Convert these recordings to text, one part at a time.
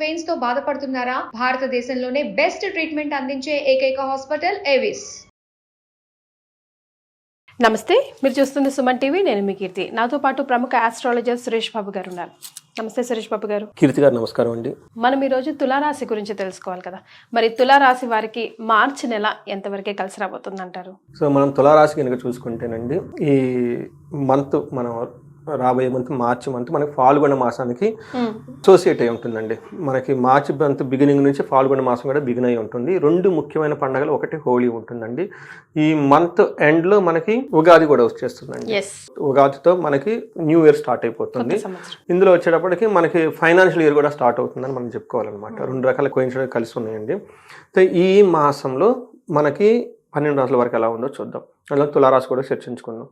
Veins తో బాధపడుతున్నారా? భారతదేశంలోనే బెస్ట్ ట్రీట్మెంట్ అందించే ఏకైక హాస్పిటల్ ఏవిస్. నమస్తే, మీరు చూస్తుంది సుమన్ టీవీ. నేను మీ కీర్తి. నాతో పాటు ప్రముఖ ఆస్ట్రాలజర్ సురేష్ బాబు గారు ఉన్నారు. నమస్తే సురేష్ బాబు గారు. కీర్తి గారు నమస్కారం అండి. మనం ఈరోజు తులారాశి గురించి తెలుసుకోవాలి కదా. మరి తులారాశి వారికి మార్చి నెల ఎంతవరకే కలిసి రాబోతుంది అంటారు? సో మనం తులారాశి కనుక చూసుకుంటేనండి, ఈ మంత్ మనం రాబోయే మార్చి మంత్ మనకి ఫాల్గుణ మాసానికి అసోసియేట్ అయి ఉంటుందండి. మనకి మార్చి మంత్ బిగినింగ్ నుంచి ఫాల్గుణ మాసం కూడా బిగిన్ అయి ఉంటుంది. రెండు ముఖ్యమైన పండుగలు, ఒకటి హోలీ ఉంటుందండి. ఈ మంత్ ఎండ్లో మనకి ఉగాది కూడా వచ్చేస్తుందండి. ఉగాదితో మనకి న్యూ ఇయర్ స్టార్ట్ అయిపోతుంది. ఇందులో వచ్చేటప్పటికి మనకి ఫైనాన్షియల్ ఇయర్ కూడా స్టార్ట్ అవుతుందని మనం చెప్పుకోవాలన్నమాట. రెండు రకాల కోయిన్సిడెన్స్ కలిసి ఉన్నాయండి. సో ఈ మాసంలో మనకి 12 రాశుల వరకు ఎలా ఉందో చూద్దాం. అలా తులారాశి కూడా చర్చించుకుందాం.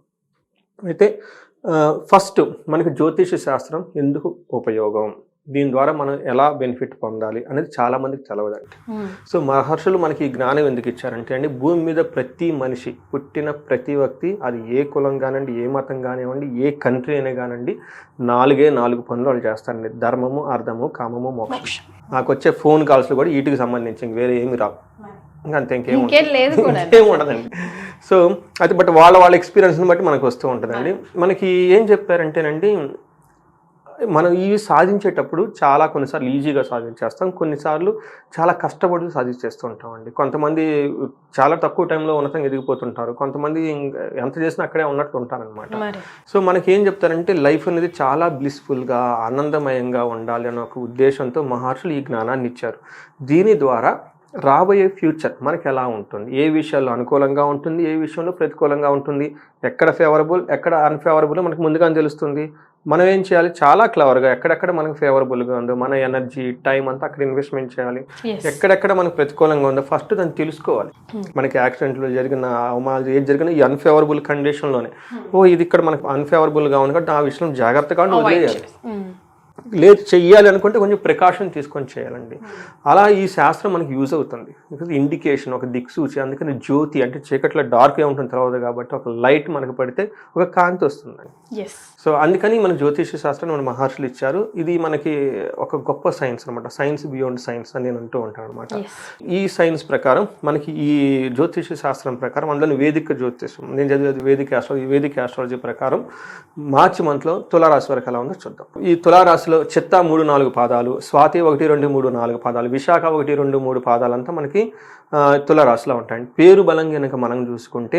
అయితే ఫస్ట్ మనకి జ్యోతిష శాస్త్రం ఎందుకు ఉపయోగం, దీని ద్వారా మనం ఎలా బెనిఫిట్ పొందాలి అనేది చాలా మందికి తెలవదండి. సో మహర్షులు మనకి ఈ జ్ఞానం ఎందుకు ఇచ్చారంటే అండి, భూమి మీద ప్రతి మనిషి పుట్టిన ప్రతి వ్యక్తి, అది ఏ కులం కానివ్వండి, ఏ మతం కానివ్వండి, ఏ కంట్రీ అయినా కానివ్వండి, 4 పనులు వాళ్ళు చేస్తారండి. ధర్మము, అర్థము, కామము, మోక్షం. నాకు వచ్చే ఫోన్ కాల్స్ కూడా వీటికి సంబంధించి వేరే ఏమి రావు, ఇంకా అంతే, ఇంకేం ఉండదండి. సో అయితే బట్ వాళ్ళ ఎక్స్పీరియన్స్ని బట్టి మనకు వస్తూ ఉంటుందండి. మనకి ఏం చెప్పారంటేనండి, మనం ఇవి సాధించేటప్పుడు కొన్నిసార్లు ఈజీగా సాధించేస్తాం, కొన్నిసార్లు చాలా కష్టపడి సాధించేస్తూ ఉంటామండి. కొంతమంది చాలా తక్కువ టైంలో ఉన్నతంగా ఎదిగిపోతుంటారు, కొంతమంది ఎంత చేసినా అక్కడే ఉన్నట్లు ఉంటారనమాట. సో మనకి ఏం చెప్తారంటే, లైఫ్ అనేది చాలా బ్లిస్ఫుల్గా ఆనందమయంగా ఉండాలి అనే ఒక ఉద్దేశంతో మహర్షులు ఈ జ్ఞానాన్ని ఇచ్చారు. దీని ద్వారా రాబోయే ఫ్యూచర్ మనకి ఎలా ఉంటుంది, ఏ విషయాల్లో అనుకూలంగా ఉంటుంది, ఏ విషయంలో ప్రతికూలంగా ఉంటుంది, ఎక్కడ ఫేవరబుల్ ఎక్కడ అన్ఫేవరబుల్ మనకు ముందుగానే తెలుస్తుంది. మనం ఏం చేయాలి, చాలా క్లవర్గా ఎక్కడెక్కడ మనకు ఫేవరబుల్గా ఉందో మన ఎనర్జీ, టైం అంతా అక్కడ ఇన్వెస్ట్మెంట్ చేయాలి. ఎక్కడెక్కడ మనకు ప్రతికూలంగా ఉందో ఫస్ట్ దాన్ని తెలుసుకోవాలి. మనకి యాక్సిడెంట్లో జరిగిన అవమానాలు ఏది జరిగినా ఈ అన్ఫేవరబుల్ కండిషన్లోనే, ఇది ఇక్కడ మనకు అన్ఫేవరబుల్గా ఉంది కాబట్టి ఆ విషయం జాగ్రత్తగా వదిలేయాలి. లేదు చెయ్యాలి అనుకుంటే కొంచెం ప్రికాషన్ తీసుకొని చేయాలండి. అలా ఈ శాస్త్రం మనకి యూజ్ అవుతుంది. బికాజ్ ఇండికేషన్, ఒక దిక్సూచి. అందుకని జ్యోతి అంటే చీకట్లో డార్క్గా ఉంటుంది తర్వాత, కాబట్టి ఒక లైట్ మనకు పడితే ఒక కాంతి వస్తుందండి. సో అందుకని మన జ్యోతిష శాస్త్రం మన మహర్షులు ఇచ్చారు. ఇది మనకి ఒక గొప్ప సైన్స్ అనమాట. సైన్స్ బియాండ్ సైన్స్ అని నేను అంటూ ఉంటాను అనమాట. ఈ సైన్స్ ప్రకారం మనకి ఈ జ్యోతిష శాస్త్రం ప్రకారం, అందులో వేదిక జ్యోతిషం నేను చదివేది వేదిక ఆస్ట్రాలజీ ప్రకారం మార్చి మంత్లో తులారాశి వరకు ఎలా ఉందో చూద్దాం. ఈ తులారాశిలో చిత్తా 3-4 పాదాలు, స్వాతి 1-2-3-4 పాదాలు, విశాఖ 1-2-3 పాదాలంతా మనకి తులారాశిలో ఉంటాయండి. పేరు బలం కనుక మనం చూసుకుంటే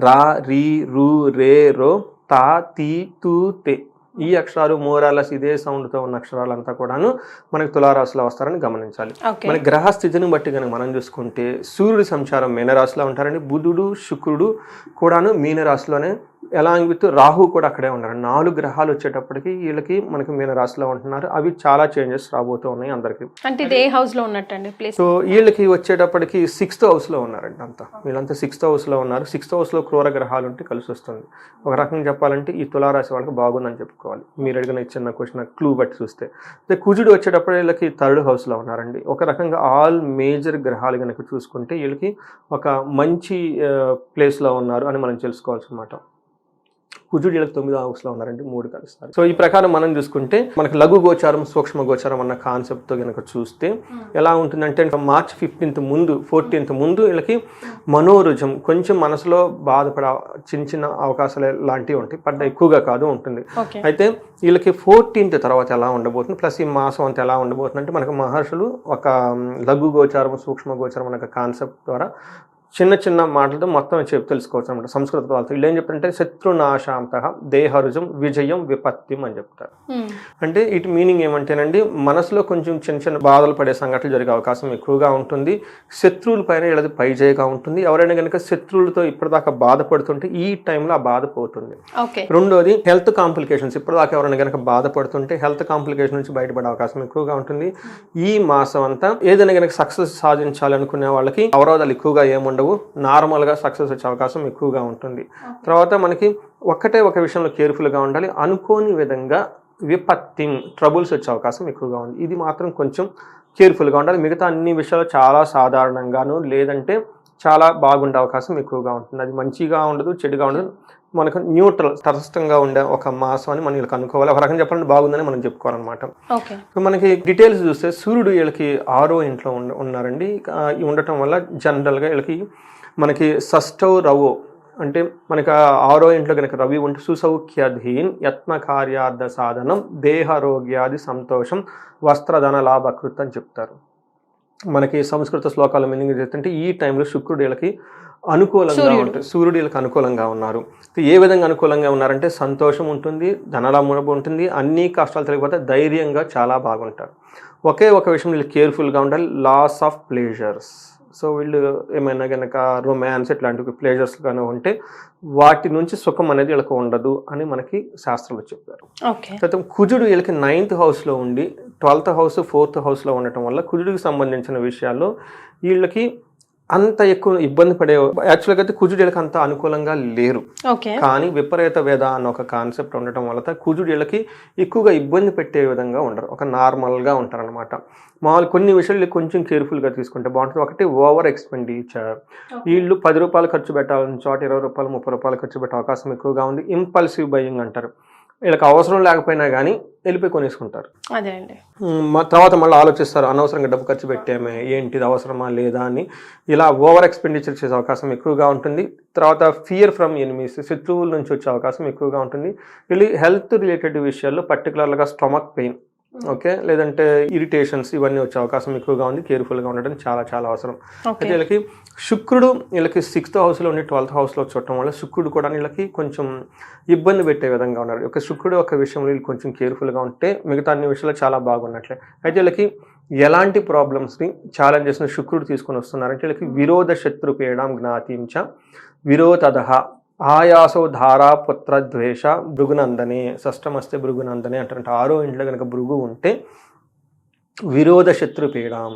రా, రీ, రు, రే, రో, తా, తీ, తూ, తే, ఈ అక్షరాలు మోరాలస్ ఇదే సౌండ్తో ఉన్న అక్షరాలంతా కూడాను మనకి తులారాశిలో వస్తారని గమనించాలి. మన గ్రహస్థితిని బట్టి కనుక మనం చూసుకుంటే సూర్యుడి సంచారం మీనరాశిలో ఉంటారండి. బుధుడు, శుక్రుడు కూడాను మీనరాశిలోనే, ఎలాంగ్ విత్ రాహు కూడా అక్కడే ఉన్నారు. 4 గ్రహాలు వచ్చేటప్పటికి వీళ్ళకి మనకి మీనరాశిలో ఉంటున్నారు. అవి చాలా చేంజెస్ రాబోతూ ఉన్నాయి అందరికి. అంటే ఇదే హౌస్ లో ఉన్నట్టండి ప్లేస్. సో వీళ్ళకి వచ్చేటప్పటికి 6th హౌస్ లో ఉన్నారండి. వీళ్ళంతా 6th హౌస్ లో ఉన్నారు. 6th హౌస్ లో క్రూర గ్రహాలు ఉంటే కలిసి వస్తుంది. ఒక రకంగా చెప్పాలంటే ఈ తులారాశి వాళ్ళకి బాగుందని చెప్పుకోవాలి. మీరు అడిగిన చిన్న క్వశ్చన్ క్లూ బట్టి చూస్తే. కుజుడు వచ్చేటప్పుడు వీళ్ళకి 3rd హౌస్ లో ఉన్నారండి. ఒక రకంగా ఆల్ మేజర్ గ్రహాలు కనుక చూసుకుంటే వీళ్ళకి ఒక మంచి ప్లేస్ లో ఉన్నారు అని మనం తెలుసుకోవాల్సి అన్నమాట. కుజుడు 9వ హౌస్లో ఉన్నారండి, 3 కలుస్తారు. సో ఈ ప్రకారం మనం చూసుకుంటే మనకి లఘు గోచారం, సూక్ష్మ గోచారం అన్న కాన్సెప్ట్తో కనుక చూస్తే ఎలా ఉంటుందంటే, మార్చ్ 15th ముందు 14th ముందు వీళ్ళకి మనోరుజం, కొంచెం మనసులో బాధపడే చిన్న అవకాశాలు లాంటివి ఉంటాయి, పడ్డ ఎక్కువగా కాదు ఉంటుంది. అయితే వీళ్ళకి 14th తర్వాత ఎలా ఉండబోతుంది, ప్లస్ ఈ మాసం అంతా ఎలా ఉండబోతుంది అంటే, మనకు మహర్షులు ఒక లఘు గోచారం, సూక్ష్మ గోచారం అనే కాన్సెప్ట్ ద్వారా చిన్న మాటలతో మొత్తం తెలుసుకోవచ్చు అనమాట. సంస్కృత పదాలతో వీళ్ళు ఏం చెప్తారంటే, శత్రునాశాంత దేహరుజం విజయం విపత్తిం అని చెప్తారు. అంటే ఇటు మీనింగ్ ఏమంటేనండి, మనసులో కొంచెం చిన్న బాధలు పడే సంఘటనలు జరిగే అవకాశం ఎక్కువగా ఉంటుంది. శత్రువుల పైన వీళ్ళది పైజేయగా ఉంటుంది. ఎవరైనా కనుక శత్రువులతో ఇప్పటిదాకా బాధపడుతుంటే ఈ టైంలో ఆ బాధ పోతుంది. రెండోది హెల్త్ కాంప్లికేషన్స్. ఇప్పటిదాకా ఎవరైనా కనుక బాధపడుతుంటే హెల్త్ కాంప్లికేషన్ నుంచి బయటపడే అవకాశం ఎక్కువగా ఉంటుంది. ఈ మాసం అంతా ఏదైనా కనుక సక్సెస్ సాధించాలనుకునే వాళ్ళకి అవరోధాలు ఎక్కువగా ఏముండవు, నార్మల్గా సక్సెస్ వచ్చే అవకాశం ఎక్కువగా ఉంటుంది. తర్వాత మనకి ఒక విషయంలో కేర్ఫుల్గా ఉండాలి. అనుకోని విధంగా విపత్తి, ట్రబుల్స్ వచ్చే అవకాశం ఎక్కువగా ఉంది. ఇది మాత్రం కొంచెం కేర్ఫుల్గా ఉండాలి. మిగతా అన్ని విషయాలు చాలా సాధారణంగాను, లేదంటే చాలా బాగుండే అవకాశం ఎక్కువగా ఉంటుంది. అది మంచిగా ఉండదు, చెడుగా ఉండదు, మనకు న్యూట్రల్ తటస్థంగా ఉండే ఒక మాసం అని మనం వీళ్ళకి అనుకోవాలి. ఒక రకంగా చెప్పాలంటే బాగుందని మనం చెప్పుకోవాలన్నమాట. సో మనకి డీటెయిల్స్ చూస్తే సూర్యుడు వీళ్ళకి 6వ ఇంట్లో ఉన్నారండి. ఉండటం వల్ల జనరల్గా వీళ్ళకి మనకి షష్టౌ రవో అంటే మనకి 6వ ఇంట్లో కనుక రవి ఉంటే సుసౌఖ్యధీన్ యత్నకార్యార్థ సాధనం దేహారోగ్యాది సంతోషం వస్త్రధన లాభకృత్ అని చెప్తారు. మనకి సంస్కృత శ్లోకాల మీనింగ్ చేస్తుంటే ఈ టైంలో శుక్రుడు వీళ్ళకి అనుకూలంగా ఉంటుంది, సూర్యుడు వీళ్ళకి అనుకూలంగా ఉన్నారు. ఏ విధంగా అనుకూలంగా ఉన్నారంటే సంతోషం ఉంటుంది, ధనలాభం ఉంటుంది, అన్ని కష్టాలు తెలియకపోతే ధైర్యంగా చాలా బాగుంటారు. ఒకే ఒక విషయం వీళ్ళు కేర్ఫుల్గా ఉండాలి, లాస్ ఆఫ్ ప్లేజర్స్. సో వీళ్ళు ఏమైనా కనుక రొమాన్స్ ఇట్లాంటివి ప్లేజర్స్ కానీ ఉంటే వాటి నుంచి సుఖం అనేది వీళ్ళకి ఉండదు అని మనకి శాస్త్రంలో చెప్పారు. తర్వాత కుజుడు వీళ్ళకి 9th హౌస్లో ఉండి 12th హౌస్ 4th హౌస్లో ఉండటం వల్ల కుజుడికి సంబంధించిన విషయాల్లో వీళ్ళకి అంత ఎక్కువ ఇబ్బంది పడే, యాక్చువల్గా అయితే కుజుడు వీళ్ళకి అంత అనుకూలంగా లేరు. కానీ విపరీత వేద అన్న ఒక కాన్సెప్ట్ ఉండటం వల్ల కుజుడు వీళ్ళకి ఎక్కువగా ఇబ్బంది పెట్టే విధంగా ఉండరు, ఒక నార్మల్గా ఉంటారనమాట. మామూలు కొన్ని విషయాలు కొంచెం కేర్ఫుల్గా తీసుకుంటే బాగుంటుంది. ఒకటి ఓవర్ ఎక్స్పెండిచర్, వీళ్ళు 10 రూపాయలు ఖర్చు పెట్టాలని చోట 20 రూపాయలు 30 రూపాయలు ఖర్చు పెట్టే అవకాశం ఎక్కువగా ఉంది. ఇంపల్సివ్ బయింగ్ అంటారు, వీళ్ళకి అవసరం లేకపోయినా కానీ వెళ్ళిపోయి కొనేసుకుంటారు. తర్వాత మళ్ళీ ఆలోచిస్తారు, అనవసరంగా డబ్బు ఖర్చు పెట్టామే, ఏంటిది అవసరమా లేదా అని. ఇలా ఓవర్ ఎక్స్పెండిచర్ చేసే అవకాశం ఎక్కువగా ఉంటుంది. తర్వాత ఫియర్ ఫ్రమ్ ఎనిమీస్, శత్రువుల నుంచి వచ్చే అవకాశం ఎక్కువగా ఉంటుంది. వీళ్ళు హెల్త్ రిలేటెడ్ విషయాల్లో పర్టికులర్గా స్టమక్ పెయిన్, ఓకే, లేదంటే ఇరిటేషన్స్ ఇవన్నీ వచ్చే అవకాశం ఎక్కువగా ఉంది. కేర్ఫుల్గా ఉండడం చాలా చాలా అవసరం. అయితే వీళ్ళకి శుక్రుడు వీళ్ళకి 6th హౌస్లో ఉండి 12th హౌస్లో చూడటం వల్ల శుక్రుడు కూడా వీళ్ళకి కొంచెం ఇబ్బంది పెట్టే విధంగా ఉన్నారు. ఒక శుక్రుడు ఒక విషయంలో వీళ్ళు కొంచెం కేర్ఫుల్గా ఉంటే మిగతా అన్ని విషయాలు చాలా బాగున్నట్లే. అయితే వీళ్ళకి ఎలాంటి ప్రాబ్లమ్స్ని ఛాలెంజెస్ని శుక్రుడు తీసుకొని వస్తున్నారంటే వీళ్ళకి విరోధ శత్రుపీడాం జ్ఞాతించ విరోధదహ ఆయాసో ధారా పుత్ర ద్వేష భృగునందనే, షష్టమస్తే భృగునందనే అంటారంటే 6వ ఇంట్లో కనుక భృగు ఉంటే విరోధ శత్రుపీడాం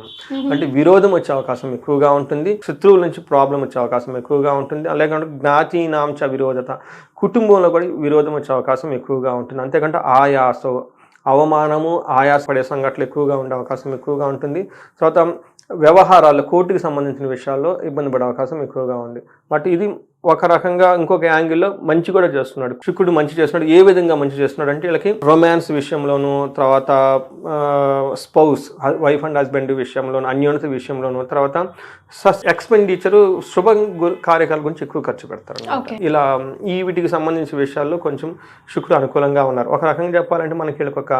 అంటే విరోధం వచ్చే అవకాశం ఎక్కువగా ఉంటుంది, శత్రువుల నుంచి ప్రాబ్లం వచ్చే అవకాశం ఎక్కువగా ఉంటుంది. అలాగే జ్ఞాతీనాంచ విరోధత, కుటుంబంలో కూడా విరోధం వచ్చే అవకాశం ఎక్కువగా ఉంటుంది. అంతేకంటే ఆయాసో అవమానము ఆయాసపడే సంఘటనలు ఎక్కువగా ఉండే అవకాశం ఎక్కువగా ఉంటుంది. తర్వాత వ్యవహారాలు కోర్టుకి సంబంధించిన విషయాల్లో ఇబ్బంది పడే అవకాశం ఎక్కువగా ఉంది. బట్ ఇది ఒక రకంగా ఇంకొక యాంగిల్లో మంచి కూడా చేస్తున్నాడు, శుక్రుడు మంచి చేస్తున్నాడు. ఏ విధంగా మంచి చేస్తున్నాడు అంటే వీళ్ళకి రొమాన్స్ విషయంలోనూ, తర్వాత స్పౌస్ వైఫ్ అండ్ హస్బెండ్ విషయంలోను, అన్యోన్యత విషయంలోను, తర్వాత ఎక్స్పెండిచరు శుభ కార్యక్రమాల గురించి ఎక్కువ ఖర్చు పెడతారు. ఇలా ఈ వీటికి సంబంధించిన విషయాల్లో కొంచెం శుక్రుడు అనుకూలంగా ఉన్నారు. ఒక రకంగా చెప్పాలంటే మనకి వీళ్ళకి ఒక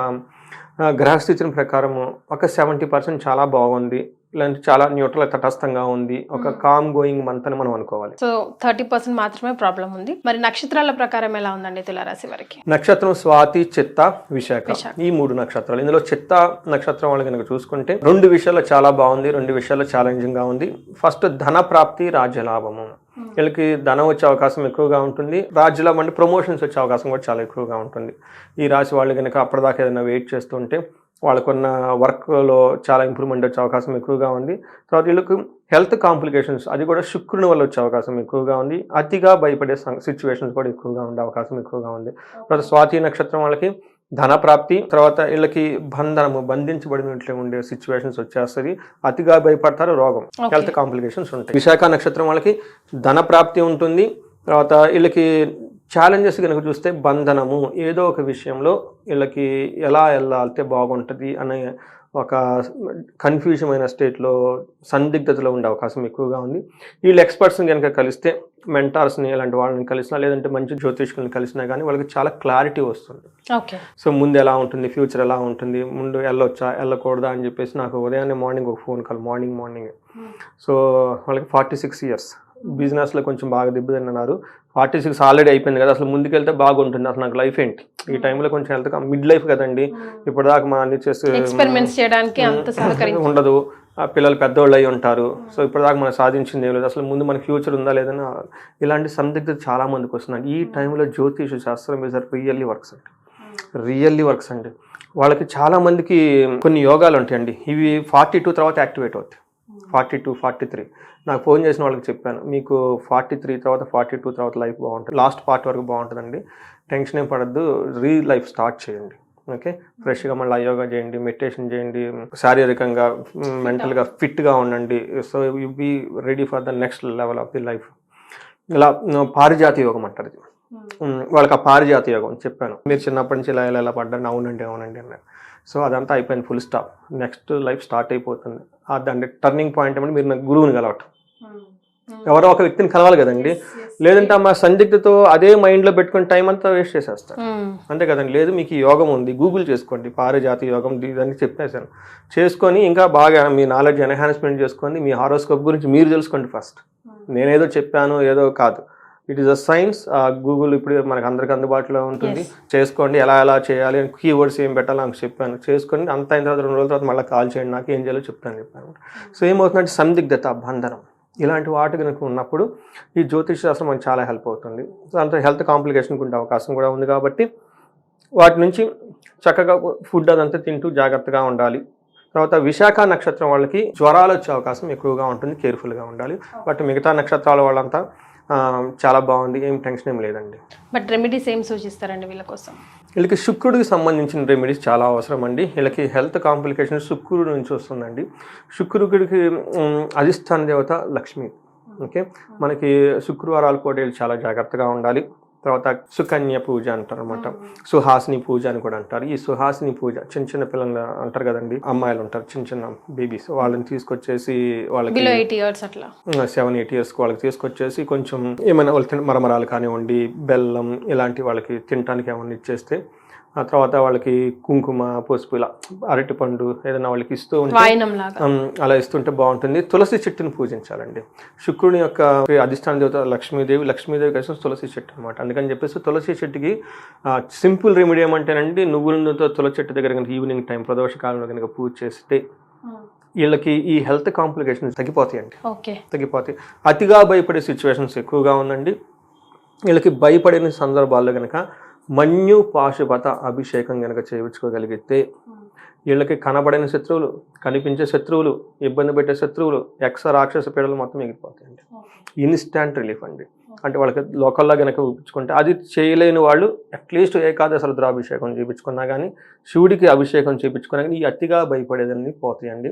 గ్రహస్థితిని ప్రకారము ఒక 70% చాలా బాగుంది, ఇలాంటి చాలా న్యూట్రల్ తటస్థంగా ఉంది, ఒక కామ్ గోయింగ్ మంత్ అని మనం అనుకోవాలి. సో 30% మాత్రమే ప్రాబ్లం ఉంది. మరి నక్షత్రాల ప్రకారం ఎలా ఉందండి తులారాశి వారికి? నక్షత్రం స్వాతి, చిత్త, విశాఖ, ఈ 3 నక్షత్రాలు. ఇందులో చిత్త నక్షత్రం వాళ్ళు కనుక చూసుకుంటే 2 విషయాల్లో చాలా బాగుంది, 2 విషయాల్లో ఛాలెంజింగ్ గా ఉంది. ఫస్ట్ ధన ప్రాప్తి, రాజ్యలాభము. వీళ్ళకి ధనం వచ్చే అవకాశం ఎక్కువగా ఉంటుంది, రాజ్యలాభం అంటే ప్రమోషన్స్ వచ్చే అవకాశం కూడా చాలా ఎక్కువగా ఉంటుంది. ఈ రాశి వాళ్ళు కనుక అప్పటిదాకా ఏదైనా వెయిట్ చేస్తుంటే వాళ్ళకున్న వర్క్లో చాలా ఇంప్రూవ్మెంట్ వచ్చే అవకాశం ఎక్కువగా ఉంది. తర్వాత వీళ్ళకి హెల్త్ కాంప్లికేషన్స్ అది కూడా శుక్రుని వల్ల వచ్చే అవకాశం ఎక్కువగా ఉంది. అతిగా భయపడే సిచ్యువేషన్స్ కూడా ఎక్కువగా ఉండే అవకాశం ఎక్కువగా ఉంది. తర్వాత స్వాతి నక్షత్రం వాళ్ళకి ధన ప్రాప్తి, తర్వాత వీళ్ళకి బంధించబడినట్లే ఉండే సిచ్యువేషన్స్ వచ్చేస్తుంది, అతిగా భయపడతారు, రోగం, హెల్త్ కాంప్లికేషన్స్ ఉంటాయి. విశాఖ నక్షత్రం వాళ్ళకి ధన ప్రాప్తి ఉంటుంది. తర్వాత వీళ్ళకి ఛాలెంజెస్ కనుక చూస్తే బంధనము, ఏదో ఒక విషయంలో వీళ్ళకి ఎలా వెళ్ళాలితే బాగుంటుంది అనే ఒక కన్ఫ్యూజన్ అయిన స్టేట్లో సందిగ్ధతలో ఉండే అవకాశం ఎక్కువగా ఉంది. వీళ్ళు ఎక్స్పర్ట్స్ని కనుక కలిస్తే, మెంటార్స్ని ఇలాంటి వాళ్ళని కలిసినా, లేదంటే మంచి జ్యోతిష్కుల్ని కలిసినా కానీ వాళ్ళకి చాలా క్లారిటీ వస్తుంది. సో ముందు ఎలా ఉంటుంది, ఫ్యూచర్ ఎలా ఉంటుంది, ముందు వెళ్ళొచ్చా వెళ్ళకూడదా అని చెప్పేసి నాకు ఉదయాన్నే మార్నింగ్ ఒక ఫోన్ కాల్, మార్నింగ్. సో వాళ్ళకి 46 years బిజినెస్లో కొంచెం బాగా దెబ్బతిన్నారు. 46 ఆల్రెడీ అయిపోయింది కదా, అసలు ముందుకెళ్తే బాగుంటుంది, అసలు నాకు లైఫ్ ఏంటి, ఈ టైంలో కొంచెం హెల్త్ మిడ్ లైఫ్ కదండి, ఇప్పటిదాకా మనం అన్ని చేస్తే ఉండదు, పిల్లలు పెద్దవాళ్ళు అయి ఉంటారు, సో ఇప్పటిదాకా మనం సాధించింది ఏం లేదు, అసలు ముందు మన ఫ్యూచర్ ఉందా లేదని ఇలాంటి సందిగ్ధత చాలా మందికి వస్తున్నాయి. ఈ టైంలో జ్యోతిష శాస్త్రం ఈజ్ రియల్లీ వర్క్స్ అండి. వాళ్ళకి చాలా మందికి కొన్ని యోగాలు ఉంటాయండి, ఇవి 42 తర్వాత యాక్టివేట్ అవుతాయి. 42, 43 నాకు ఫోన్ చేసిన వాళ్ళకి చెప్పాను, మీకు 43 తర్వాత 42 తర్వాత లైఫ్ బాగుంటుంది, లాస్ట్ పార్ట్ వరకు బాగుంటుందండి, టెన్షన్ ఏం పడద్దు, లైఫ్ స్టార్ట్ చేయండి, ఓకే, ఫ్రెష్గా మళ్ళీ యోగా చేయండి, మెడిటేషన్ చేయండి, శారీరకంగా మెంటల్గా ఫిట్గా ఉండండి, so you be ready for the next level of the life. ఇలా పారిజాతి యోగం అంటారు, వాళ్ళకి ఆ పారిజాత యోగం చెప్పాను, మీరు చిన్నప్పటి నుంచి ఇలా ఇలా ఇలా పడ్డాను, అవునండి అన్నారు. సో అదంతా అయిపోయింది, full stop. Next life start అయిపోతుంది. దాని టర్నింగ్ పాయింట్ ఏమంటే మీరు నాకు గురువుని కలవటం. ఎవరో ఒక వ్యక్తిని కలవాలి కదండి, లేదంటే మా సందిగ్ధతో అదే మైండ్లో పెట్టుకుని టైం అంతా వేస్ట్ చేసేస్తారు, అంతే కదండి. లేదు, మీకు ఈ యోగం ఉంది, గూగుల్ చేసుకోండి, పారిజాత యోగం ఇదని చెప్పేసాను, చేసుకొని ఇంకా బాగా మీ నాలెడ్జ్ ఎన్హాన్స్మెంట్ చేసుకొని మీ హారోస్కోప్ గురించి మీరు తెలుసుకోండి ఫస్ట్. నేనేదో చెప్పాను ఏదో కాదు, it is a science. Google ఇప్పుడు మనకు అందరికి అందుబాటులో ఉంటుంది, చేసుకోండి. ఎలా ఎలా చేయాలి, కీవర్డ్స్ ఏం పెట్టాలో నాకు చెప్పాను, చేసుకొని అంత అయిన తర్వాత 2 రోజుల తర్వాత మళ్ళీ కాల్ చేయండి, నాకు ఏం చేయాలో చెప్పాను. సో ఏమవుతుందంటే సందిగ్ధత, బంధనం ఇలాంటి వాటి కనుక ఉన్నప్పుడు ఈ జ్యోతిష శాస్త్రం మనకు చాలా హెల్ప్ అవుతుంది. సో అంత హెల్త్ కాంప్లికేషన్కి ఉండే అవకాశం కూడా ఉంది కాబట్టి వాటి నుంచి చక్కగా ఫుడ్ అదంతా తింటూ జాగ్రత్తగా ఉండాలి. తర్వాత విశాఖ నక్షత్రం వాళ్ళకి జ్వరాలు వచ్చే అవకాశం ఎక్కువగా ఉంటుంది, కేర్ఫుల్గా ఉండాలి. బట్ మిగతా నక్షత్రాల వాళ్ళంతా చాలా బాగుంది, ఏం టెన్షన్ ఏం లేదండి. బట్ రెమెడీస్ ఏం సూచిస్తారండి వీళ్ళ కోసం? వీళ్ళకి శుక్రుడికి సంబంధించిన రెమెడీస్ చాలా అవసరం అండి. వీళ్ళకి హెల్త్ కాంప్లికేషన్ శుక్రుడి నుంచి వస్తుందండి. శుక్రుడికి అధిష్టాన దేవత లక్ష్మి. ఓకే, మనకి శుక్రవారాలు కూడా వీళ్ళు చాలా జాగ్రత్తగా ఉండాలి. తర్వాత సుకన్య పూజ అంటారు అనమాట, సుహాసిని పూజ అని కూడా అంటారు. ఈ సుహాసిని పూజ చిన్న చిన్న పిల్లలు అంటారు కదండి, అమ్మాయిలు ఉంటారు చిన్న చిన్న బేబీస్, వాళ్ళని తీసుకొచ్చేసి వాళ్ళకి 7-8 years వాళ్ళకి తీసుకొచ్చేసి కొంచెం ఏమైనా వాళ్ళు మరమరాలు కానివ్వండి, బెల్లం ఇలాంటి వాళ్ళకి తినడానికి ఏమైనా ఇచ్చేస్తే, ఆ తర్వాత వాళ్ళకి కుంకుమ, పసుపు, ఇలా అరటిపండు ఏదైనా వాళ్ళకి ఇస్తూ ఉంటే అలా ఇస్తుంటే బాగుంటుంది. తులసి చెట్టుని పూజించాలండి. శుక్రుని యొక్క అధిష్టాన దేవత లక్ష్మీదేవి కలిసి తులసి చెట్టు అనమాట. అందుకని చెప్పేసి తులసి చెట్టుకి సింపుల్ రెమెడీ ఏమంటేనండి, నువ్వులతో తులసి చెట్టు దగ్గర కనుక ఈవినింగ్ టైం ప్రదోష కాలంలో కనుక పూజ చేస్తే వీళ్ళకి ఈ హెల్త్ కాంప్లికేషన్స్ తగ్గిపోతాయండి. తగ్గిపోతాయి. అతిగా భయపడే సిచ్యువేషన్స్ ఎక్కువగా ఉందండి. వీళ్ళకి భయపడిన సందర్భాల్లో కనుక మన్యు పాశుపత అభిషేకం కనుక చేయించుకోగలిగితే వీళ్ళకి కనబడిన శత్రువులు, కనిపించే శత్రువులు, ఇబ్బంది పెట్టే శత్రువులు, రాక్షస పీడలు మొత్తం ఎగిరిపోతాయండి. ఇన్స్టాంట్ రిలీఫ్ అండి. అంటే వాళ్ళకి లోకల్లో కనుక ఊపించుకుంటే, అది చేయలేని వాళ్ళు అట్లీస్ట్ ఏకాదశ రుద్రాభిషేకం చేయించుకున్నా కానీ, శివుడికి అభిషేకం చేయించుకున్నా కానీ ఈ అతిగా భయపడేదని పోతాయండి.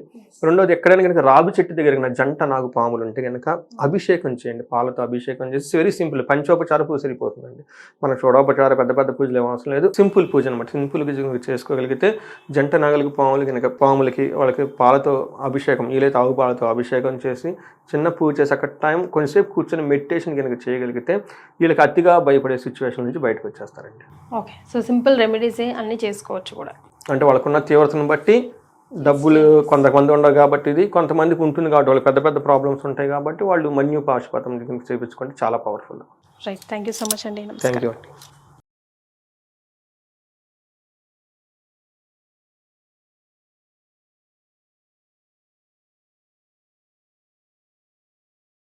రెండోది, ఎక్కడైనా కనుక రావి చెట్టు దగ్గర కనుక జంట నాగు పాములు ఉంటే కనుక అభిషేకం చేయండి, పాలతో అభిషేకం చేసి. వెరీ సింపుల్, పంచోపచార పూజ సరిపోతుందండి. మన షోడోపచార పెద్ద పెద్ద పూజలు ఏం అవసరం లేదు, సింపుల్ పూజ అనమాట. సింపుల్గా చేసుకోగలిగితే జంట నాగలికి పాములకి వాళ్ళకి పాలతో అభిషేకం, వీలైతే ఆవు పాలతో అభిషేకం చేసి చిన్న పూజ చేసి అక్కడ టైం కొంచెంసేపు కూర్చొని మెడిటేషన్ కనుక చేయగలిగితే వీళ్ళకి అతిగా భయపడే సిచ్యువేషన్ నుంచి బయటకు వచ్చేస్తారండి. ఓకే, సో సింపుల్ రెమెడీస్ అన్నీ చేసుకోవచ్చు కూడా. అంటే వాళ్ళకున్న తీవ్రతను బట్టి డబ్బులు కొంతమంది ఉండవు కాబట్టి, ఇది కొంతమందికి ఉంటుంది కాబట్టి, వాళ్ళకి పెద్ద పెద్ద ప్రాబ్లమ్స్ ఉంటాయి కాబట్టి వాళ్ళు మన్యు పాశుపతం చేయించుకుంటే చాలా powerful. Right, thank you so much అండి. థ్యాంక్ యూ అండి.